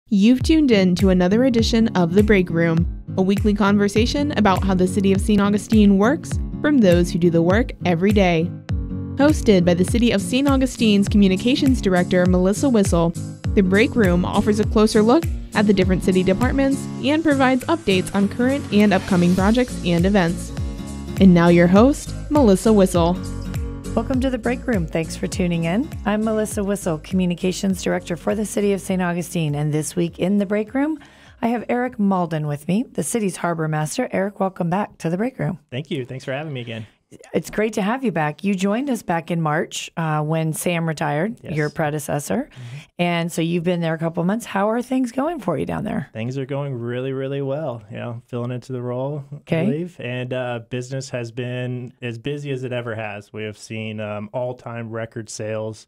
You've tuned in to another edition of The Break Room, a weekly conversation about how the City of St. Augustine works from those who do the work every day. Hosted by the City of St. Augustine's Communications Director, Melissa Wissel, The Break Room offers a closer look at the different city departments and provides updates on current and upcoming projects and events. And now your host, Melissa Wissel. Welcome to The Break Room. Thanks for tuning in. I'm Melissa Wissel, Communications Director for the City of St. Augustine, and this week in The Break Room, I have Eric Malden with me, the city's harbor master. Eric, welcome back to The Break Room. Thank you. Thanks for having me again. It's great to have you back. You joined us back in March when Sam retired, Yes. your predecessor. And so you've been there a couple of months. How are things going for you down there? Things are going really, really well. You know, filling into the role, Okay. I believe. And business has been as busy as it ever has. We have seen all-time record sales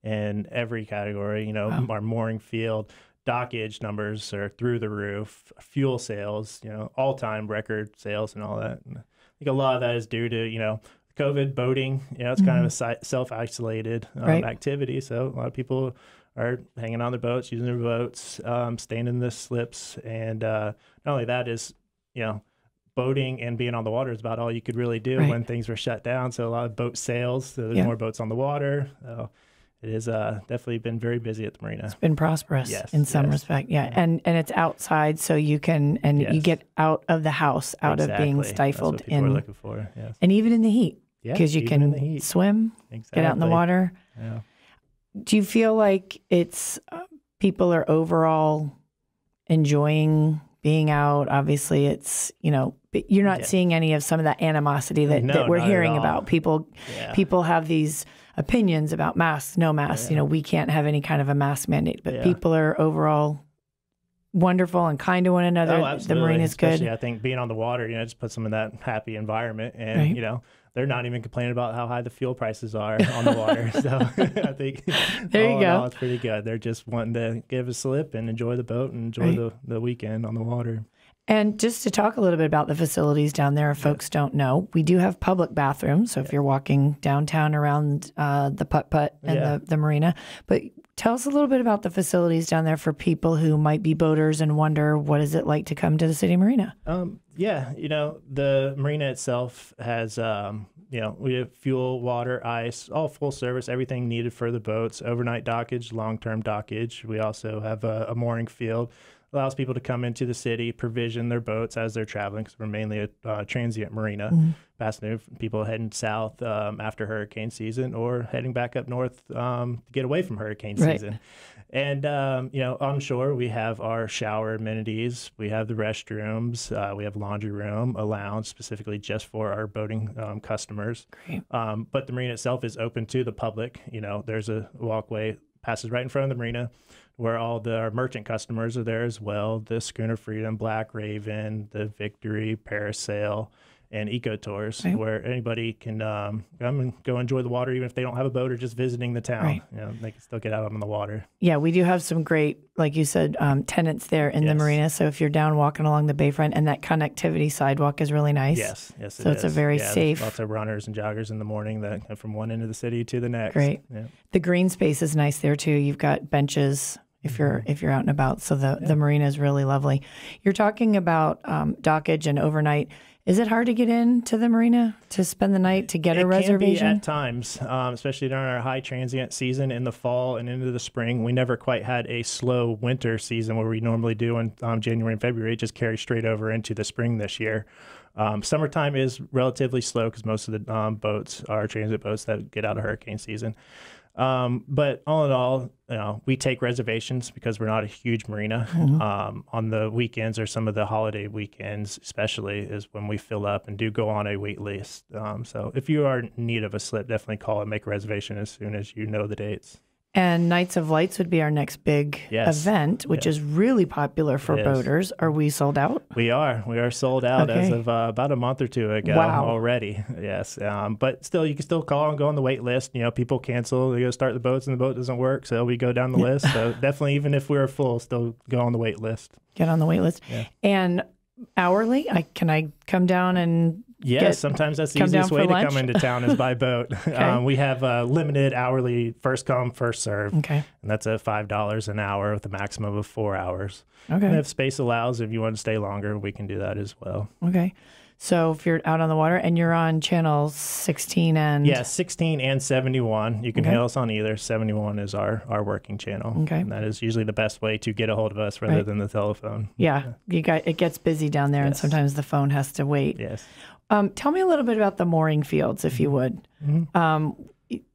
in every category. You know, Wow. Our mooring field, dockage numbers are through the roof, fuel sales, you know, all-time record sales and all that. And I think a lot of that is due to, you know, COVID boating. You know, it's kind of a self-isolated Right. activity. So a lot of people are hanging on their boats, using their boats, staying in the slips. And not only that is, you know, boating and being on the water is about all you could really do Right. when things were shut down. So a lot of boat sales. So there's Yeah. more boats on the water. So it has definitely been very busy at the marina. Been prosperous Yes, in some yes. respect. Yeah. And it's outside, so you can, and you Yes. get out of the house, out of being Exactly. stifled That's what people are in, looking for. Yes. and even in the heat, Yeah, because you even in the can heat. swim, get out in the Exactly. water. Yeah. Do you feel like it's people are overall enjoying being out? Obviously, it's, you know, but you're not Yeah. seeing any of some of that animosity that No, we're not at hearing all. about. People have these opinions about masks, no masks. You know, we can't have any kind of a mask mandate, but Yeah. people are overall wonderful and kind to one another. Oh, The absolutely. marina's Especially, good. I think being on the water, you know, just puts them in that happy environment. And, Right. you know, they're not even complaining about how high the fuel prices are on the water. So I think There you all in go. all, it's pretty good. They're just wanting to give a slip and enjoy the boat and enjoy Right. the weekend on the water. And just to talk a little bit about the facilities down there, if folks don't know, we do have public bathrooms. So if you're walking downtown around the putt-putt and Yeah. the marina. But tell us a little bit about the facilities down there for people who might be boaters and wonder, what is it like to come to the city marina? Yeah, you know, the marina itself has, you know, we have fuel, water, ice, all full service, everything needed for the boats, overnight dockage, long-term dockage. We also have a mooring field. Allows people to come into the city, provision their boats as they're traveling, because we're mainly a transient marina. Passing people heading south after hurricane season or heading back up north to get away from hurricane Right. season. And, you know, on shore, we have our shower amenities. We have the restrooms. We have laundry room, a lounge specifically just for our boating customers. Great. But the marina itself is open to the public. You know, there's a walkway passes right in front of the marina where all our merchant customers are there as well. The Schooner Freedom, Black Raven, the Victory, Parasail, and Eco Tours, Right. where anybody can come and go enjoy the water, even if they don't have a boat or just visiting the town. Right. You know, they can still get out on the water. Yeah, we do have some great, like you said, tenants there in the Yes. marina. So if you're down walking along the bayfront, and that connectivity sidewalk is really nice. Yes, So it's a very safe- Lots of runners and joggers in the morning that go from one end of the city to the next. Great. Yeah. The green space is nice there too. You've got benches if you're out and about. So the marina is really lovely. You're talking about dockage and overnight. Is it hard to get into the marina to spend the night, to get a It reservation? can be at times, especially during our high transient season in the fall and into the spring. We never quite had a slow winter season where we normally do in January and February. It just carries straight over into the spring this year. Summertime is relatively slow because most of the boats are transit boats that get out of hurricane season. But all in all, you know, we take reservations because we're not a huge marina. On the weekends or some of the holiday weekends, especially, is when we fill up and do go on a wait list. So if you are in need of a slip, definitely call and make a reservation as soon as you know the dates. And Nights of Lights would be our next big Yes. event, which is really popular for Yes. boaters. Are we sold out? We are sold out as Okay. of about a month or two ago Wow. already. Yes. But still, you can still call and go on the wait list. You know, people cancel, they go start the boats and the boat doesn't work. So we go down the list. So definitely, even if we're full, still go on the wait list. Get on the wait list. Yeah. And hourly, can I come down and Yes, sometimes that's the easiest way to come into town is by boat. Okay. We have a limited hourly first come, first serve. Okay. And that's at $5 an hour with a maximum of 4 hours. Okay. And if space allows, if you want to stay longer, we can do that as well. Okay. So if you're out on the water and you're on channels 16 and... Yeah, 16 and 71. You can hail us on either. 71 is our working channel. Okay. And that is usually the best way to get a hold of us rather than the telephone. Yeah. It gets busy down there, and sometimes the phone has to wait. Yes. Tell me a little bit about the mooring fields, if you would.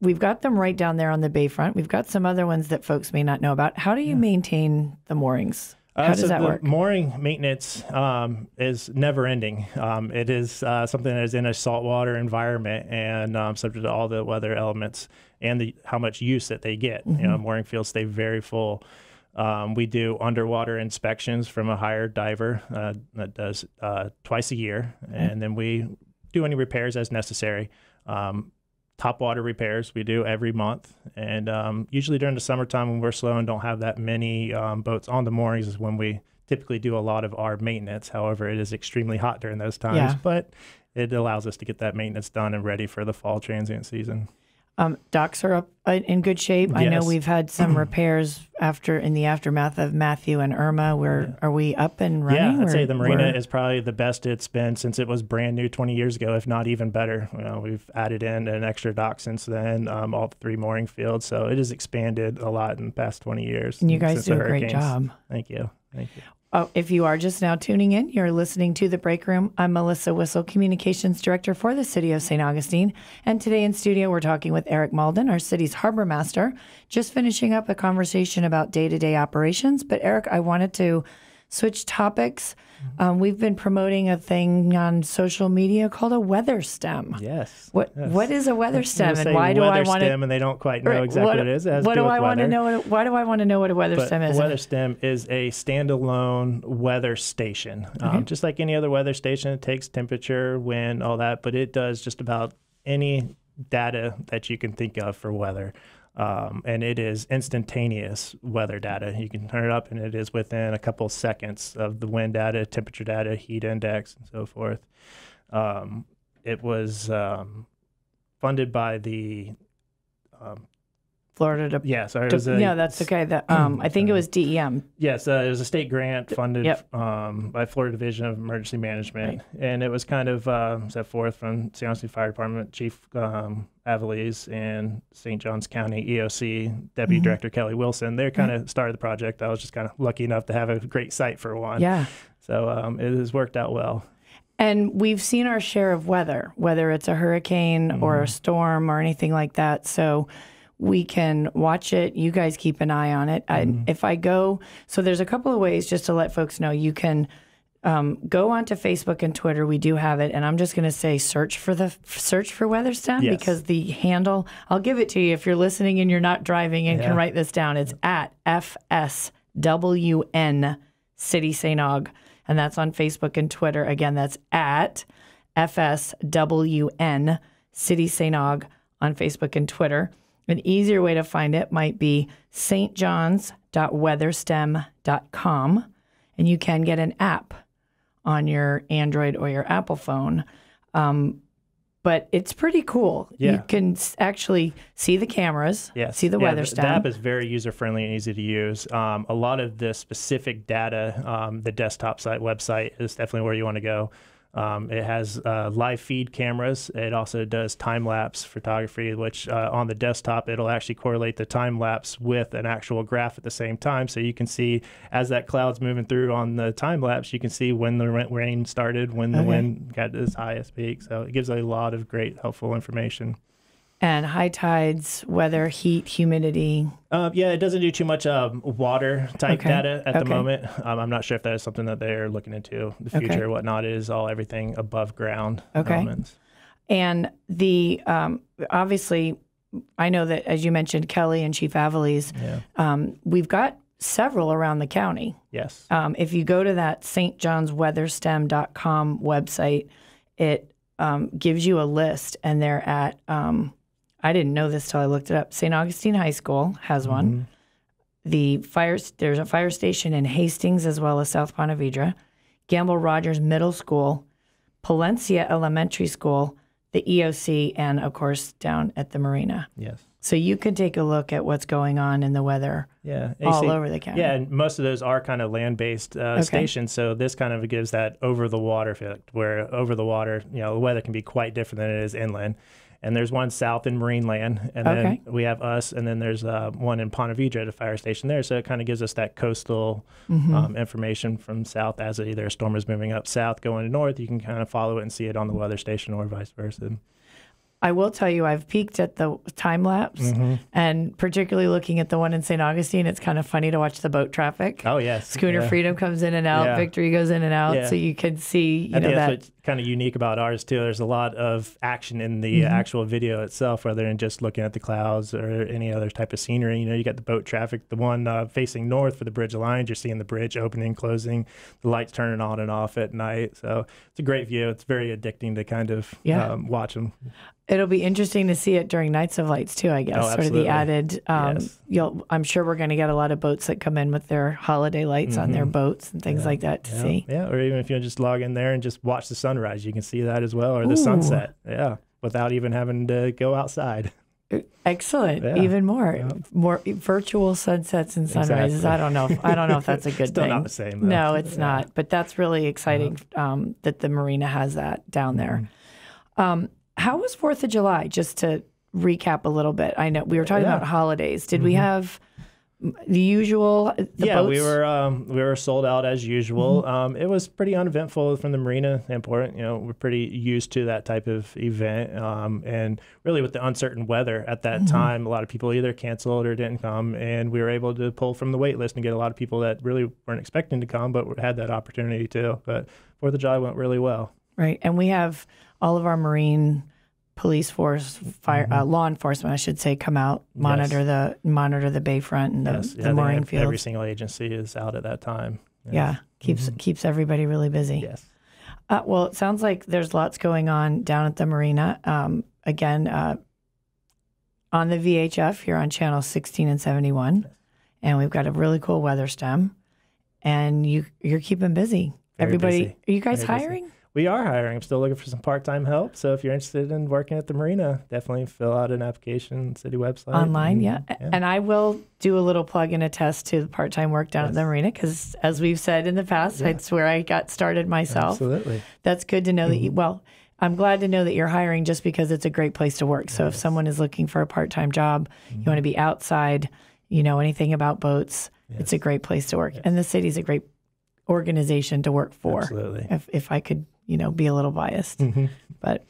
We've got them right down there on the bayfront. We've got some other ones that folks may not know about. How do you maintain the moorings? How does that work? Mooring maintenance is never ending. It is something that is in a saltwater environment and subject to all the weather elements and how much use that they get. Mooring fields stay very full. We do underwater inspections from a hired diver that does twice a year, and then we do any repairs as necessary. Top water repairs we do every month, and usually during the summertime when we're slow and don't have that many boats on the moorings is when we typically do a lot of our maintenance. However, it is extremely hot during those times, but it allows us to get that maintenance done and ready for the fall transient season. Docks are up in good shape. Yes. I know we've had some repairs in the aftermath of Matthew and Irma. Are we up and running? Yeah, I'd say the marina is probably the best it's been since it was brand new 20 years ago, if not even better. We've added in an extra dock since then, all 3 mooring fields. So it has expanded a lot in the past 20 years. And you guys do a great job. Thank you. Thank you. If you are just now tuning in, you're listening to The Break Room. I'm Melissa Whistle, Communications Director for the City of St. Augustine. And today in studio, we're talking with Eric Malden, our city's harbor master, just finishing up a conversation about day-to-day operations. But Eric, I wanted to switch topics. We've been promoting a thing on social media called a weather stem. Yes. What is a weather stem, and why do I want to? And they don't quite know exactly what it is. What do I want to know? Why do I want to know what a weather stem is? A weather stem is a standalone weather station, just like any other weather station. It takes temperature, wind, all that, but it does just about any data that you can think of for weather. And it is instantaneous weather data. You can turn it up, and it is within a couple seconds of the wind data, temperature data, heat index, and so forth. It was funded by the Florida. Yeah, sorry. That's okay. I think it was DEM. Yes, it was a state grant funded by Florida Division of Emergency Management, and it was kind of set forth from St. Augustine Fire Department Chief Avalese and St. Johns County EOC Deputy Director Kelly Wilson. They kind of started the project. I was just kind of lucky enough to have a great site for one. Yeah. So it has worked out well. And we've seen our share of weather, whether it's a hurricane or a storm or anything like that. So we can watch it. You guys keep an eye on it. If I go, so there's a couple of ways just to let folks know. You can go onto Facebook and Twitter. We do have it, and I'm just going to say search for Weather Stem because the handle. I'll give it to you if you're listening and you're not driving and can write this down. It's at FSWN City St. Aug, and that's on Facebook and Twitter. Again, that's at FSWN City St. Aug on Facebook and Twitter. An easier way to find it might be stjohns.weatherstem.com, and you can get an app on your Android or your Apple phone. But it's pretty cool. Yeah. You can actually see the cameras, see the weather stem. The app is very user-friendly and easy to use. A lot of the specific data, the desktop website is definitely where you want to go. It has live feed cameras. It also does time-lapse photography, which on the desktop, it'll actually correlate the time-lapse with an actual graph at the same time. So you can see as that cloud's moving through on the time-lapse, you can see when the rain started, when the wind got to its highest peak. So it gives a lot of great, helpful information. And high tides, weather, heat, humidity. It doesn't do too much water type data at the moment. I'm not sure if that is something that they're looking into in the future or whatnot. It is all everything above ground elements. And the obviously, I know that as you mentioned, Kelly and Chief Avalese, we've got several around the county. Yes. If you go to that stjohnsweatherstem.com website, it gives you a list, and they're at I didn't know this till I looked it up. St. Augustine High School has one. There's a fire station in Hastings as well as South Ponte Vedra. Gamble Rogers Middle School, Palencia Elementary School, the EOC, and of course down at the marina. Yes. So you can take a look at what's going on in the weather all over the county. Yeah, and most of those are kind of land-based stations, so this kind of gives that over-the-water effect, where over the water, the weather can be quite different than it is inland. And there's one south in Marineland, and then we have us, and then there's one in Ponte Vedra at a fire station there. So it kind of gives us that coastal information from south as either a storm is moving up south, going north. You can kind of follow it and see it on the weather station or vice versa. I will tell you, I've peeked at the time lapse, and particularly looking at the one in St. Augustine, it's kind of funny to watch the boat traffic. Oh, yes. Schooner Freedom comes in and out, Victory goes in and out, so you can see, I think that's what's kind of unique about ours, too. There's a lot of action in the actual video itself, rather than just looking at the clouds or any other type of scenery. You got the boat traffic, the one facing north for the Bridge Alliance, you're seeing the bridge opening, closing, the lights turning on and off at night. So it's a great view. It's very addicting to kind of watch them. It'll be interesting to see it during Nights of Lights too, I guess. Oh, sort of the added. I'm sure we're going to get a lot of boats that come in with their holiday lights on their boats and things like that to see. Yeah, or even if you just log in there and just watch the sunrise, you can see that as well, or the sunset. Yeah, without even having to go outside. Excellent. Yeah. Even more virtual sunsets and sunrises. Exactly. I don't know if that's a good Still thing. Not the same. Though. No, it's not. But that's really exciting that the marina has that down there. How was 4th of July? Just to recap a little bit. I know we were talking about holidays. Did we have the usual? Boats? we were sold out as usual. It was pretty uneventful from the marina standpoint. We're pretty used to that type of event, and really with the uncertain weather at that time, a lot of people either canceled or didn't come, and we were able to pull from the wait list and get a lot of people that really weren't expecting to come, but had that opportunity too. But 4th of July went really well. Right, and we have all of our marine police force, fire, law enforcement, I should say, come out, monitor the bayfront and the mooring fields. Every single agency is out at that time. Keeps everybody really busy. Yes. Well, it sounds like there's lots going on down at the marina. Again, on the VHF here on channel 16 and 71, and we've got a really cool weather stem, and you're keeping busy. Everybody, busy. Are you guys hiring? We are hiring. I'm still looking for some part-time help. So if you're interested in working at the marina, definitely fill out an application, city website. Online, And I will do a little plug and a test to the part-time work down at the marina because, as we've said in the past, it's where I got started myself. Absolutely. That's good to know that I'm glad to know that you're hiring just because it's a great place to work. So if someone is looking for a part-time job, you want to be outside, anything about boats, it's a great place to work. And the city's a great organization to work for. Absolutely. If I could be a little biased. But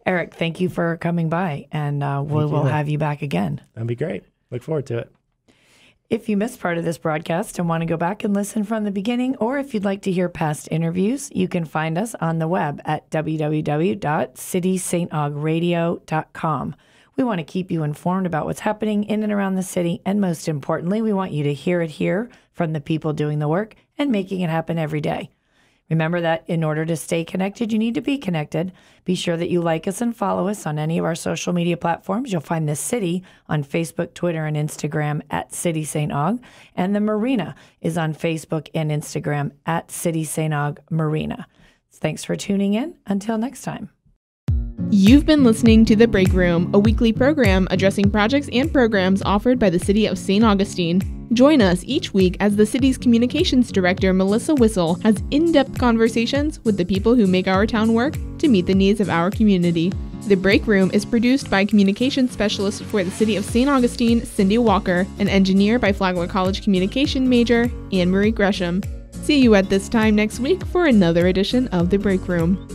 Eric, thank you for coming by, and we'll have you back again. That'd be great. Look forward to it. If you missed part of this broadcast and want to go back and listen from the beginning, or if you'd like to hear past interviews, you can find us on the web at www.citysauguradio.com. We want to keep you informed about what's happening in and around the city, and most importantly, we want you to hear it here from the people doing the work and making it happen every day. Remember that in order to stay connected, you need to be connected. Be sure that you like us and follow us on any of our social media platforms. You'll find the city on Facebook, Twitter, and Instagram at City St. Aug. And the marina is on Facebook and Instagram at City St. Aug Marina. Thanks for tuning in. Until next time. You've been listening to The Break Room, a weekly program addressing projects and programs offered by the City of St. Augustine. Join us each week as the city's communications director, Melissa Whistle, has in-depth conversations with the people who make our town work to meet the needs of our community. The Break Room is produced by communications specialist for the City of St. Augustine, Cindy Walker, and engineer by Flagler College communication major, Anne Marie Gresham. See you at this time next week for another edition of The Break Room.